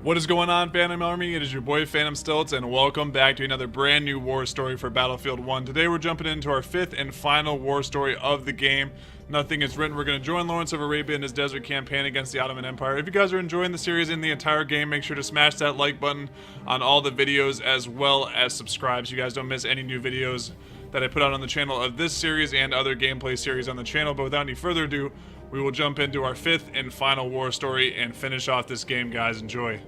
What is going on, Phantom Army? It is your boy Phantom Stilts, and welcome back to another brand new war story for Battlefield 1. Today we're jumping into our fifth and final war story of the game. Nothing is written. We're going to join Lawrence of Arabia in his desert campaign against the Ottoman Empire. If you guys are enjoying the series and the entire game, make sure to smash that like button on all the videos as well as subscribe so you guys don't miss any new videos that I put out on the channel of this series and other gameplay series on the channel. But without any further ado, we will jump into our fifth and final war story and finish off this game, guys. Enjoy.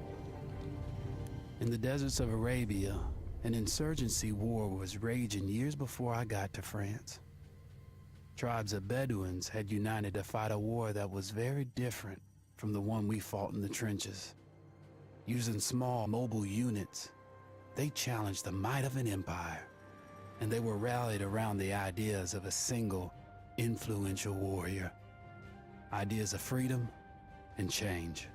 In the deserts of Arabia, an insurgency war was raging years before I got to France. Tribes of Bedouins had united to fight a war that was very different from the one we fought in the trenches. Using small, mobile units, they challenged the might of an empire, and they were rallied around the ideas of a single, influential warrior. Ideas of freedom and change.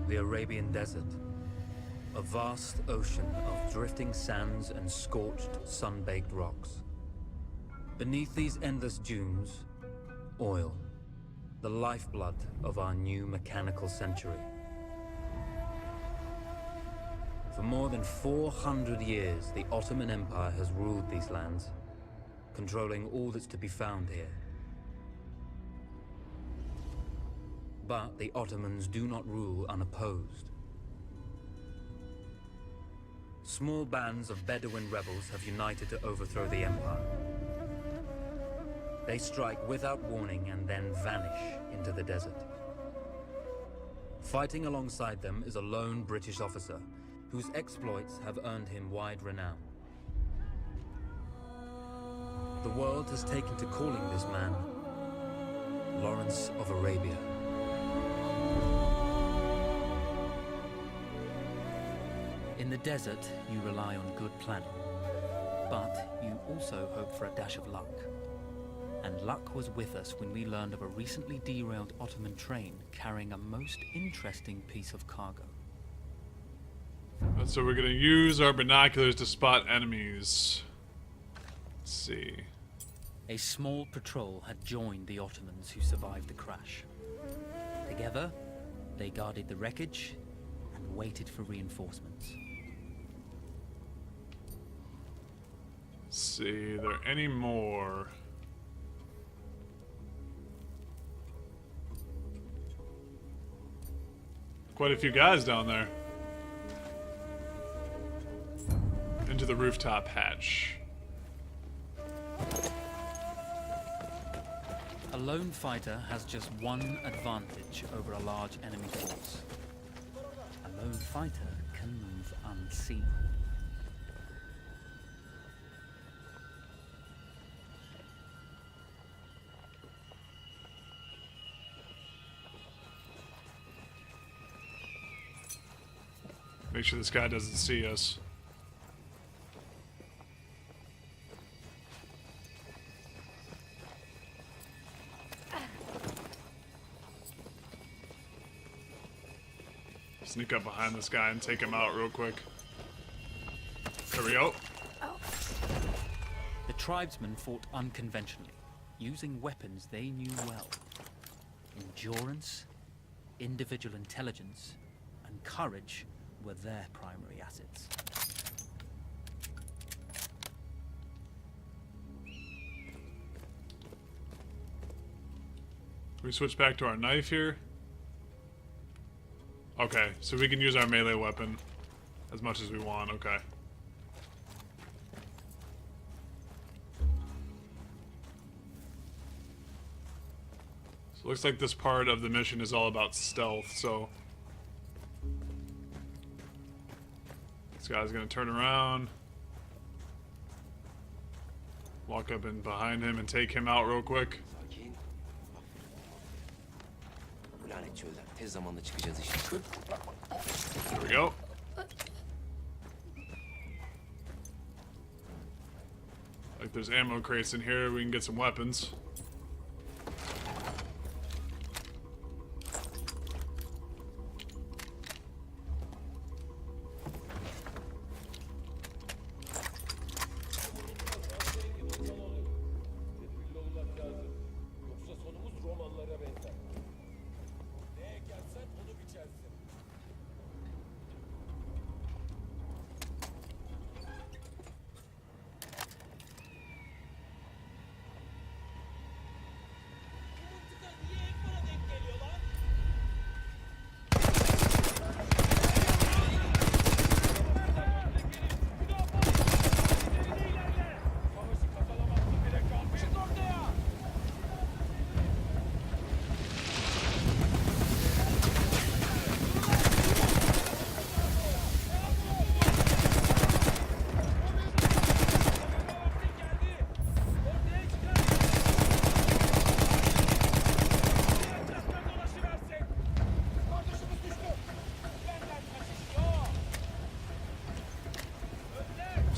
The Arabian Desert, a vast ocean of drifting sands and scorched, sun-baked rocks. Beneath these endless dunes, oil, the lifeblood of our new mechanical century. For more than 400 years, the Ottoman Empire has ruled these lands, controlling all that's to be found here. But the Ottomans do not rule unopposed. Small bands of Bedouin rebels have united to overthrow the empire. They strike without warning and then vanish into the desert. Fighting alongside them is a lone British officer whose exploits have earned him wide renown. The world has taken to calling this man Lawrence of Arabia. In the desert, you rely on good planning, but you also hope for a dash of luck. And luck was with us when we learned of a recently derailed Ottoman train carrying a most interesting piece of cargo. So we're going to use our binoculars to spot enemies. Let's see. A small patrol had joined the Ottomans who survived the crash. Together, they guarded the wreckage and waited for reinforcements. Let's see, are there any more? Quite a few guys down there. Into the rooftop hatch. A lone fighter has just one advantage over a large enemy force. A lone fighter can move unseen. Make sure this guy doesn't see us. Sneak up behind this guy and take him out real quick. There we go. The tribesmen fought unconventionally, using weapons they knew well. Endurance, individual intelligence, and courage were their primary assets. We switch back to our knife here. Okay, so we can use our melee weapon as much as we want, okay. So it looks like this part of the mission is all about stealth, so this guy's gonna turn around, walk up in behind him and take him out real quick. Sakin. Bu lanet çölden tez zamanda çıkacağız işte. There we go. Like there's ammo crates in here, we can get some weapons.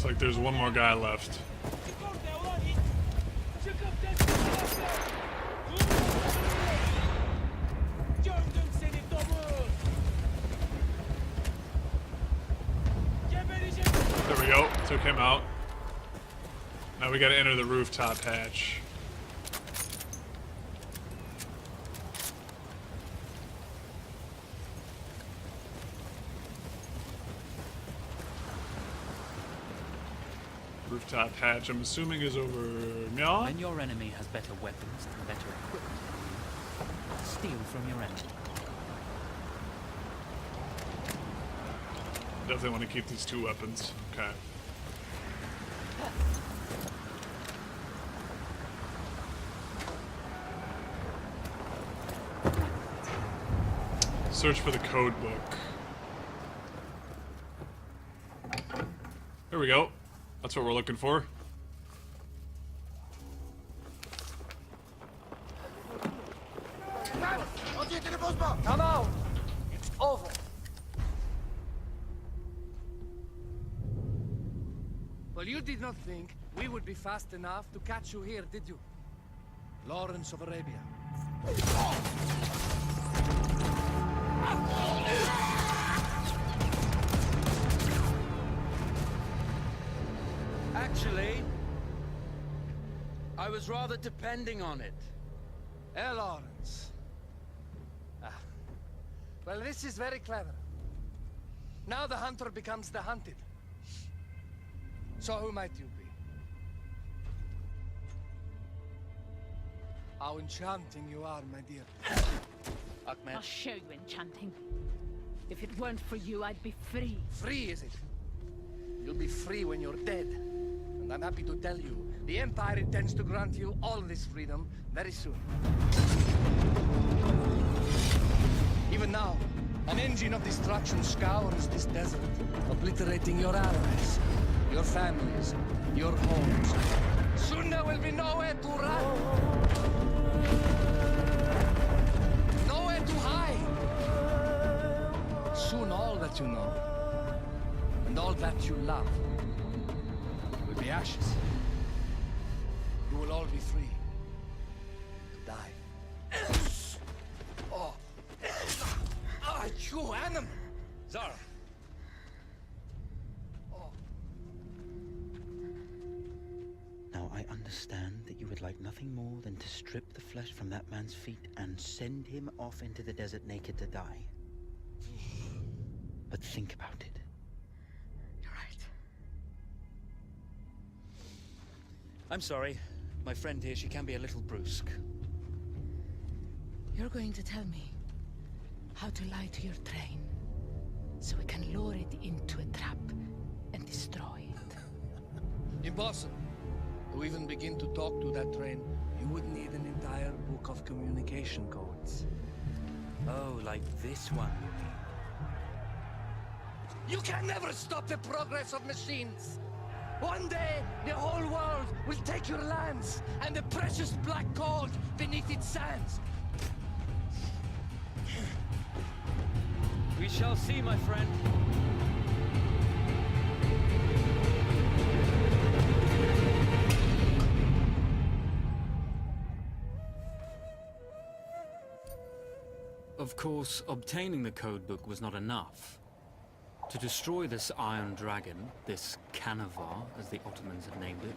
Like there's one more guy left. There we go. Took him out. Now we gotta enter the rooftop hatch. Rooftop hatch, I'm assuming, is over now. When your enemy has better weapons and better equipment, steal from your enemy. Definitely want to keep these two weapons. Okay. Search for the code book. There we go. That's what we're looking for. Come out! It's over. Well, you did not think we would be fast enough to catch you here, did you? Lawrence of Arabia. Actually, I was rather depending on it. Lawrence. Well, this is very clever. Now the hunter becomes the hunted. So who might you be? How enchanting you are, my dear. Ahmed. I'll show you enchanting. If it weren't for you, I'd be free. Free, is it? You'll be free when you're dead. And I'm happy to tell you, the Empire intends to grant you all this freedom very soon. Even now, an engine of destruction scours this desert, obliterating your allies, your families, your homes. Soon there will be nowhere to run. Nowhere to hide. Soon all that you know, and all that you love, will be ashes. You will all be free to die. Oh, you animal! Zara. Now, I understand that you would like nothing more than to strip the flesh from that man's feet and send him off into the desert naked to die. But think about it. You're right. I'm sorry. My friend here, she can be a little brusque. You're going to tell me how to lie to your train, so we can lure it into a trap and destroy it. Impossible to even begin to talk to that train You would need an entire book of communication codes. Oh, like this one, you mean? You can never stop the progress of machines! One day, the whole world will take your lands and the precious black gold beneath its sands. We shall see, my friend. Of course, obtaining the codebook was not enough. To destroy this Iron Dragon, this Canavar, as the Ottomans had named it,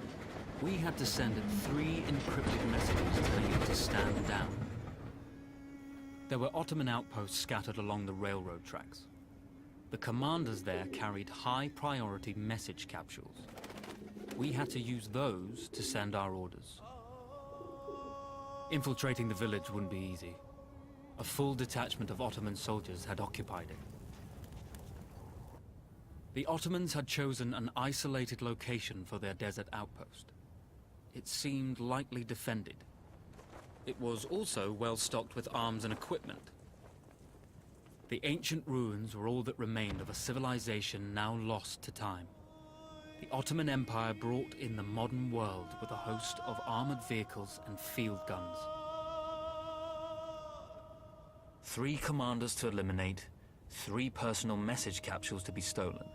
we had to send it 3 encrypted messages telling it to stand down. There were Ottoman outposts scattered along the railroad tracks. The commanders there carried high-priority message capsules. We had to use those to send our orders. Infiltrating the village wouldn't be easy. A full detachment of Ottoman soldiers had occupied it. The Ottomans had chosen an isolated location for their desert outpost. It seemed lightly defended. It was also well stocked with arms and equipment. The ancient ruins were all that remained of a civilization now lost to time. The Ottoman Empire brought in the modern world with a host of armored vehicles and field guns. 3 commanders to eliminate, 3 personal message capsules to be stolen,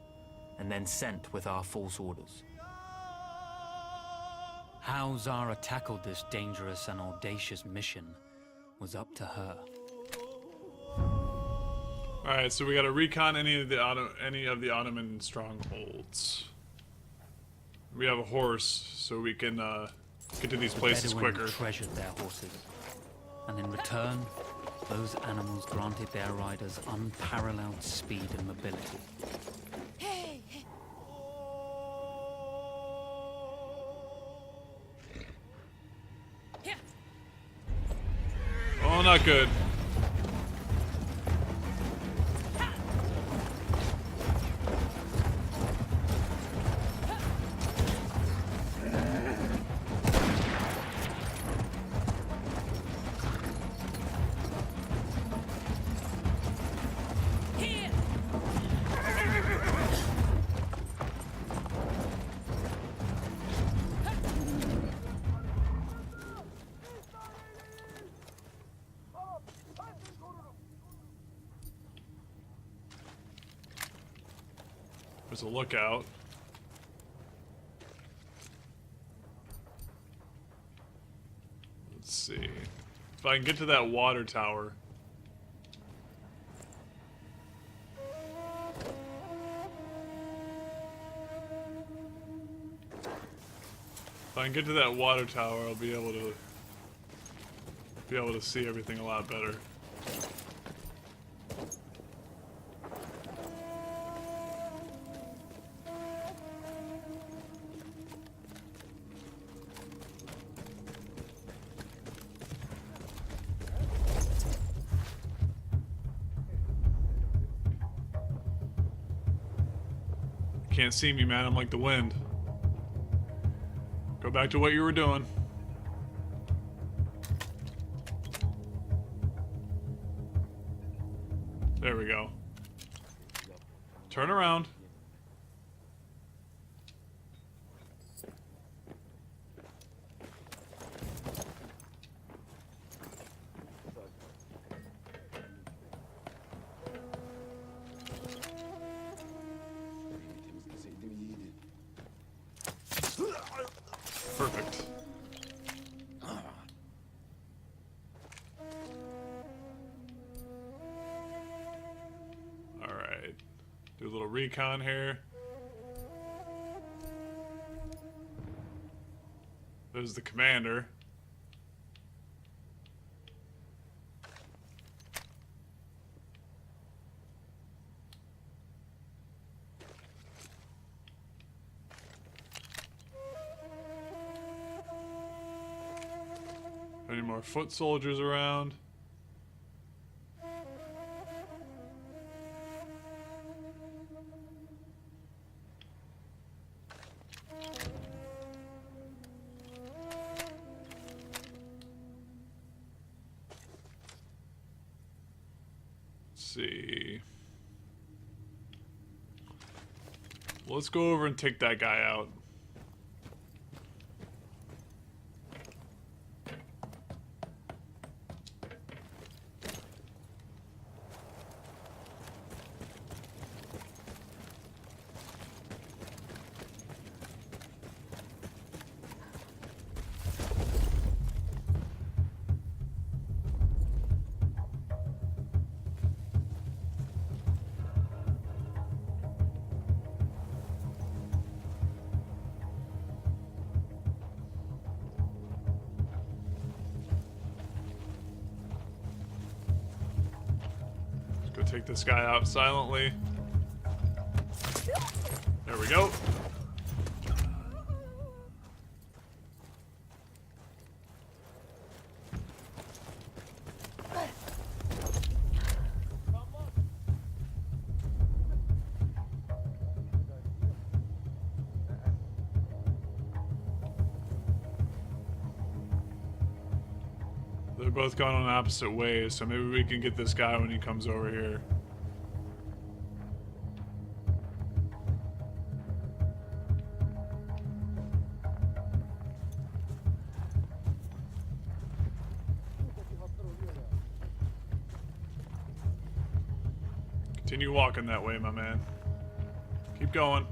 and then sent with our false orders. How Zara tackled this dangerous and audacious mission was up to her. Alright, so we gotta recon any of the Ottoman strongholds. We have a horse, so we can get to these places Bedouin quicker. treasured their horses, and in return, those animals granted their riders unparalleled speed and mobility. Oh, not good. There's a lookout. Let's see. If I can get to that water tower. If I can get to that water tower, I'll be able to see everything a lot better. Can't see me, man. I'm like the wind. Go back to what you were doing. There we go. Turn around. Perfect. Alright. Do a little recon here. There's the commander. Any more foot soldiers around? see. Let's go over and take that guy out. Go take this guy out silently. There we go. They're both going on opposite ways, so maybe we can get this guy when he comes over here. Continue walking that way, my man. Keep going.